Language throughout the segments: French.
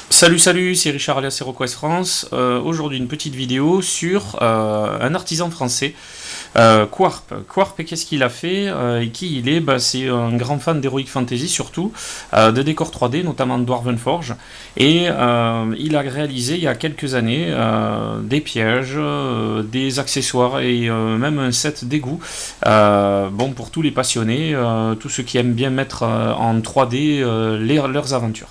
Salut, salut, c'est Richard alias HeroQuest France. Aujourd'hui, une petite vidéo sur un artisan français, Quarp. Quarp, qu'est-ce qu'il a fait et qui il est? C'est un grand fan d'Heroic Fantasy, surtout de décors 3D, notamment de Dwarven Forge. Et il a réalisé il y a quelques années des pièges, des accessoires et même un set d'égouts. Bon, pour tous les passionnés, tous ceux qui aiment bien mettre en 3D leurs aventures.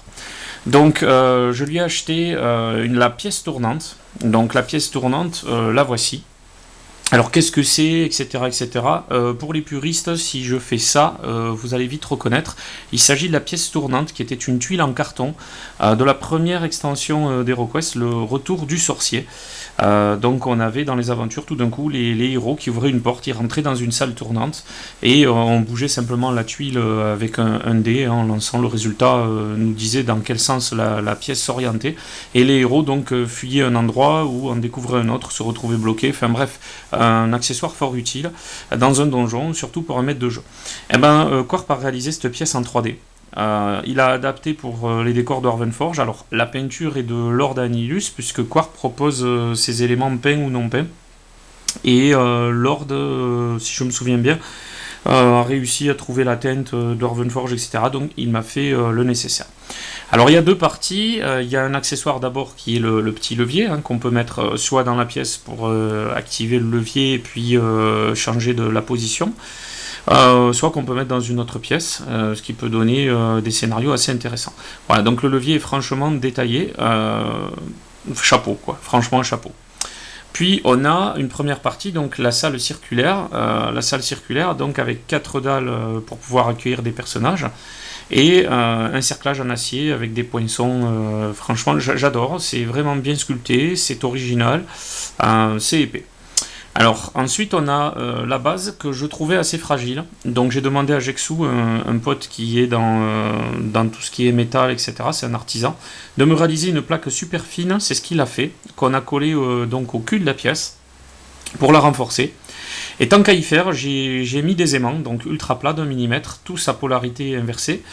Donc je lui ai acheté la pièce tournante. Donc la pièce tournante, la voici. Alors qu'est-ce que c'est, etc., etc. Pour les puristes, si je fais ça, vous allez vite reconnaître. Il s'agit de la pièce tournante qui était une tuile en carton de la première extension d'HeroQuest, le retour du sorcier. Donc on avait dans les aventures tout d'un coup les héros qui ouvraient une porte, ils rentraient dans une salle tournante et on bougeait simplement la tuile avec un dé, en lançant le résultat nous disait dans quel sens la pièce s'orientait, et les héros donc fuyaient un endroit ou en découvraient un autre, se retrouvaient bloqués, enfin bref, un accessoire fort utile dans un donjon, surtout pour un maître de jeu. Et Quarp a réalisé cette pièce en 3D. Il a adapté pour les décors de Forge. Alors la peinture est de Lord Anilus, puisque Quark propose ses éléments peints ou non peints. Et Lord, si je me souviens bien, a réussi à trouver la teinte Forge, etc. Donc il m'a fait le nécessaire. Alors il y a deux parties. Il y a un accessoire d'abord qui est le petit levier, qu'on peut mettre soit dans la pièce pour activer le levier et puis changer de la position. Soit qu'on peut mettre dans une autre pièce, ce qui peut donner des scénarios assez intéressants. Voilà, donc le levier est franchement détaillé, chapeau quoi, franchement chapeau. Puis on a une première partie, donc la salle circulaire, donc avec 4 dalles pour pouvoir accueillir des personnages, et un cerclage en acier avec des poinçons, franchement j'adore, c'est vraiment bien sculpté, c'est original, c'est épais. Alors ensuite on a la base que je trouvais assez fragile, donc j'ai demandé à Jexou, un pote qui est dans tout ce qui est métal, etc., c'est un artisan, de me réaliser une plaque super fine. C'est ce qu'il a fait, qu'on a collé donc au cul de la pièce pour la renforcer. Et tant qu'à y faire, j'ai mis des aimants, donc ultra plat d'un millimètre, tous à polarité inversée,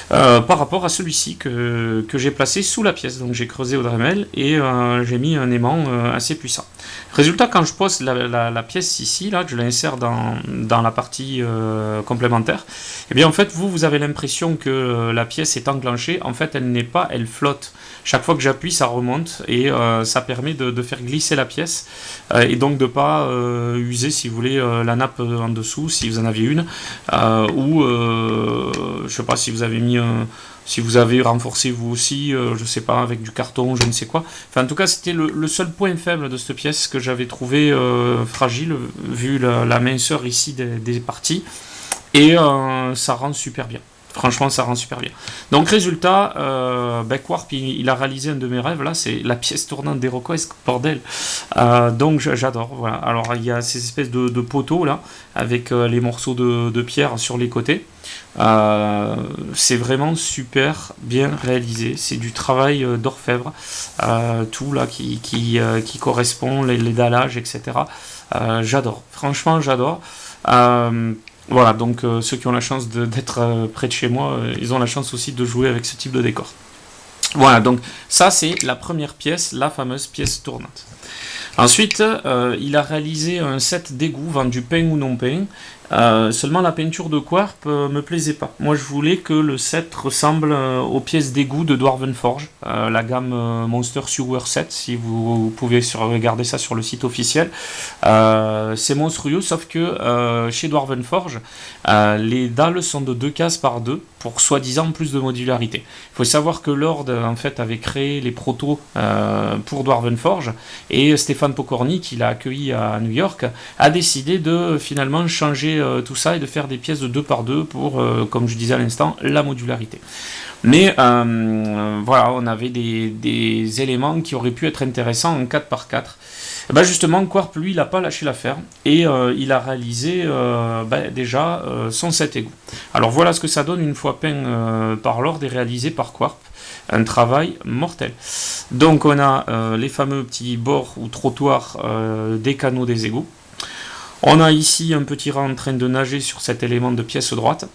par rapport à celui-ci que j'ai placé sous la pièce. Donc j'ai creusé au Dremel et j'ai mis un aimant assez puissant. Résultat, quand je pose la pièce ici, là, que je l'insère dans la partie complémentaire, eh bien en fait vous avez l'impression que la pièce est enclenchée. En fait elle n'est pas, elle flotte. Chaque fois que j'appuie, ça remonte et ça permet de faire glisser la pièce et donc de ne pas user, si vous voulez, la nappe en dessous, si vous en aviez une, ou je sais pas si vous avez mis si vous avez renforcé vous aussi, je sais pas, avec du carton, je ne sais quoi. Enfin, en tout cas, c'était le seul point faible de cette pièce que j'avais trouvé fragile, vu la minceur ici des parties. Et ça rend super bien. Franchement, ça rend super bien. Donc, résultat, Quarp, il a réalisé un de mes rêves. Là, c'est la pièce tournante d'HeroQuest, bordel. Donc, j'adore. Voilà. Alors, il y a ces espèces de poteaux là, avec les morceaux de pierre sur les côtés. C'est vraiment super bien réalisé. C'est du travail d'orfèvre. Tout là qui correspond, les dallages, etc. J'adore. Franchement, j'adore. Voilà, donc ceux qui ont la chance d'être près de chez moi, ils ont la chance aussi de jouer avec ce type de décor. Voilà, donc ça c'est la première pièce, la fameuse pièce tournante. Ensuite, il a réalisé un set d'égouts vendu peint ou non peint. Seulement la peinture de Quarp me plaisait pas. Moi je voulais que le set ressemble aux pièces d'égout de Dwarven Forge, la gamme Monster Sewer Set, si vous pouvez regarder ça sur le site officiel. C'est monstrueux, sauf que chez Dwarven Forge, les dalles sont de 2 cases par 2 pour soi-disant plus de modularité. Il faut savoir que Lord en fait avait créé les protos pour Dwarven Forge, et Stéphane Pokorny, qui l'a accueilli à New York, a décidé de finalement changer tout ça et de faire des pièces de 2 par 2 pour, comme je disais à l'instant, la modularité. Mais voilà, on avait des éléments qui auraient pu être intéressants en 4 par 4. Justement, Quarp, lui, il n'a pas lâché l'affaire et il a réalisé déjà son set égout. Alors voilà ce que ça donne une fois peint par Lord et réalisé par Quarp. Un travail mortel. Donc on a les fameux petits bords ou trottoirs des canaux des égouts. On a ici un petit rat en train de nager sur cet élément de pièce droite.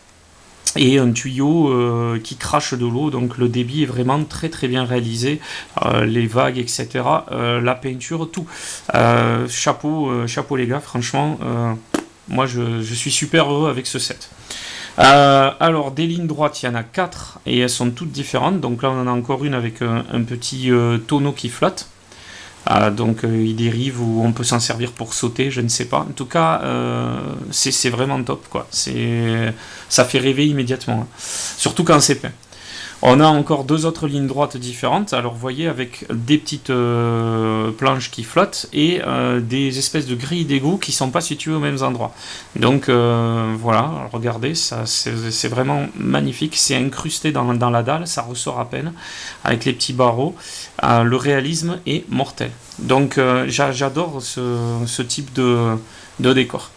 et un tuyau qui crache de l'eau, donc le débit est vraiment très très bien réalisé, les vagues, etc., la peinture, tout. Chapeau les gars, franchement, moi je suis super heureux avec ce set. Alors, des lignes droites, il y en a 4 et elles sont toutes différentes. Donc là, on en a encore une avec un petit tonneau qui flotte. Donc il dérive ou on peut s'en servir pour sauter, je ne sais pas. En tout cas, c'est vraiment top, quoi. Ça fait rêver immédiatement, hein. Surtout quand c'est peint. On a encore 2 autres lignes droites différentes. Alors vous voyez, avec des petites planches qui flottent et des espèces de grilles d'égout qui ne sont pas situées aux mêmes endroits. Donc voilà, regardez, ça c'est vraiment magnifique. C'est incrusté dans la dalle, ça ressort à peine avec les petits barreaux. Le réalisme est mortel. Donc j'adore ce type de décor.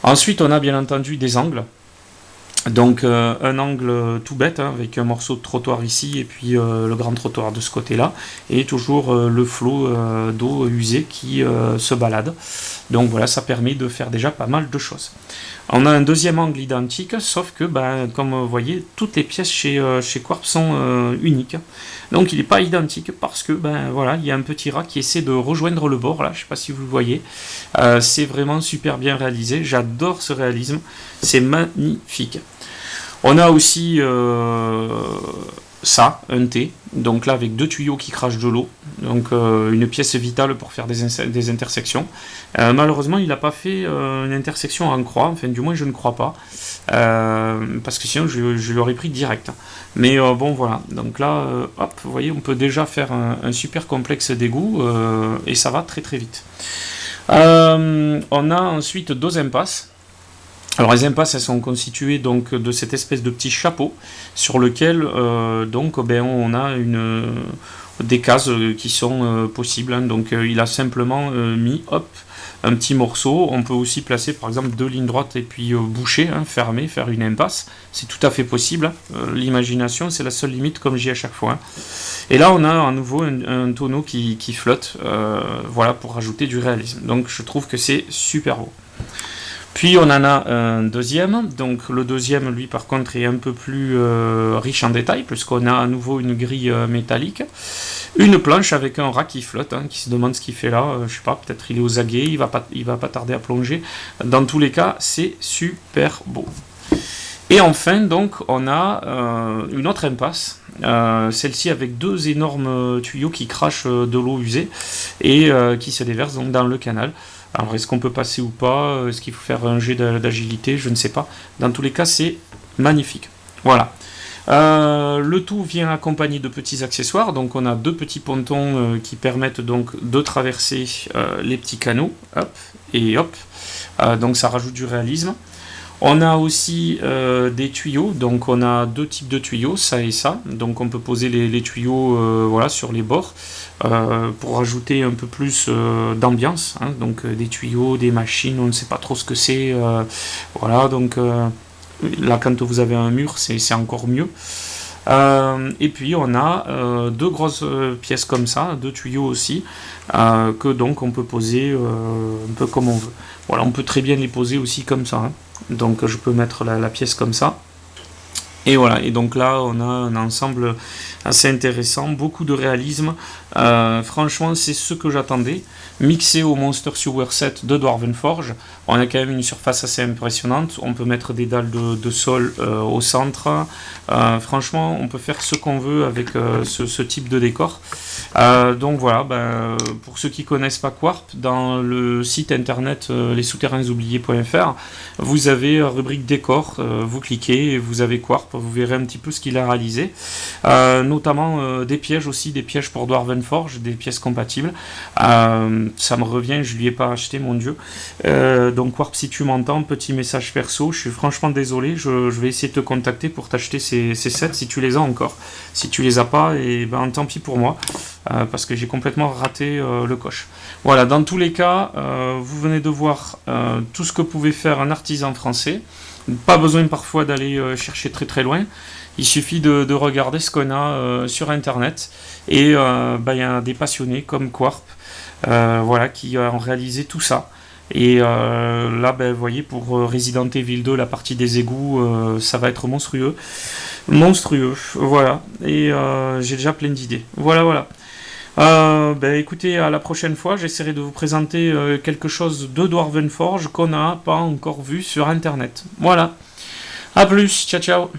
Ensuite, on a bien entendu des angles. Donc un angle tout bête, hein, avec un morceau de trottoir ici et puis le grand trottoir de ce côté-là, et toujours le flot d'eau usée qui se balade. Donc voilà, ça permet de faire déjà pas mal de choses. On a un deuxième angle identique, sauf que, ben, comme vous voyez, toutes les pièces chez Quarp sont uniques. Donc il n'est pas identique parce que, ben voilà, il y a un petit rat qui essaie de rejoindre le bord là, je ne sais pas si vous le voyez. C'est vraiment super bien réalisé, j'adore ce réalisme, c'est magnifique. On a aussi ça, un T, donc là avec 2 tuyaux qui crachent de l'eau, donc une pièce vitale pour faire des intersections. Malheureusement, il n'a pas fait une intersection en croix, enfin du moins je ne crois pas, parce que sinon je l'aurais pris direct. Mais bon voilà, donc là, hop, vous voyez, on peut déjà faire un super complexe d'égout, et ça va très très vite. On a ensuite 2 impasses. Alors les impasses, elles sont constituées donc de cette espèce de petit chapeau sur lequel donc ben, on a des cases qui sont possibles, hein. Donc il a simplement mis hop un petit morceau. On peut aussi placer par exemple 2 lignes droites et puis boucher, hein, fermer, faire une impasse. C'est tout à fait possible, hein. L'imagination, c'est la seule limite, comme je dis à chaque fois, hein. Et là on a à nouveau un tonneau qui flotte, voilà, pour rajouter du réalisme. Donc je trouve que c'est super beau. Puis on en a un deuxième, donc le deuxième, lui par contre, est un peu plus riche en détails, puisqu'on a à nouveau une grille métallique, une planche avec un rat qui flotte, hein, qui se demande ce qu'il fait là, je sais pas, peut-être il est aux aguets, il va pas tarder à plonger. Dans tous les cas, c'est super beau. Et enfin, donc, on a une autre impasse, celle-ci avec 2 énormes tuyaux qui crachent de l'eau usée et qui se déversent donc dans le canal. Alors, est-ce qu'on peut passer ou pas? Est-ce qu'il faut faire un jet d'agilité? Je ne sais pas. Dans tous les cas, c'est magnifique. Voilà. Le tout vient accompagné de petits accessoires. Donc, on a 2 petits pontons qui permettent donc de traverser les petits canaux. Hop et hop. Donc, ça rajoute du réalisme. On a aussi des tuyaux, donc on a 2 types de tuyaux, ça et ça. Donc on peut poser les tuyaux voilà, sur les bords pour rajouter un peu plus d'ambiance, hein. Donc des tuyaux, des machines, on ne sait pas trop ce que c'est. Voilà, donc là quand vous avez un mur, c'est encore mieux. Et puis on a 2 grosses pièces comme ça, 2 tuyaux aussi, que donc on peut poser un peu comme on veut. Voilà, on peut très bien les poser aussi comme ça, hein. Donc je peux mettre la pièce comme ça. Et voilà, et donc là on a un ensemble assez intéressant, beaucoup de réalisme. Franchement, c'est ce que j'attendais. Mixé au Monster Sewer Set de Dwarven Forge, on a quand même une surface assez impressionnante. On peut mettre des dalles de sol au centre. Franchement, on peut faire ce qu'on veut avec ce type de décor. Donc voilà, ben, pour ceux qui ne connaissent pas Quarp, dans le site internet lessouterrainsoubliés.fr, vous avez rubrique décor, vous cliquez et vous avez Quarp, vous verrez un petit peu ce qu'il a réalisé. Notamment des pièges aussi, des pièges pour Dwarven Forge, des pièces compatibles. Ça me revient, je ne lui ai pas acheté, mon dieu. Donc Quarp, si tu m'entends, petit message perso, je suis franchement désolé, je vais essayer de te contacter pour t'acheter ces sets si tu les as encore. Si tu les as pas, et ben tant pis pour moi, parce que j'ai complètement raté le coche. Voilà, dans tous les cas, vous venez de voir tout ce que pouvait faire un artisan français. Pas besoin parfois d'aller chercher très très loin. Il suffit de regarder ce qu'on a sur internet. Et ben, y a des passionnés comme Quarp, voilà, qui ont réalisé tout ça. Et là, ben, vous voyez, pour Resident Evil 2, la partie des égouts, ça va être monstrueux. Monstrueux, voilà. Et j'ai déjà plein d'idées. Voilà, voilà. Ben, écoutez, à la prochaine fois, j'essaierai de vous présenter quelque chose de Dwarven Forge qu'on n'a pas encore vu sur Internet. Voilà. A plus, ciao ciao.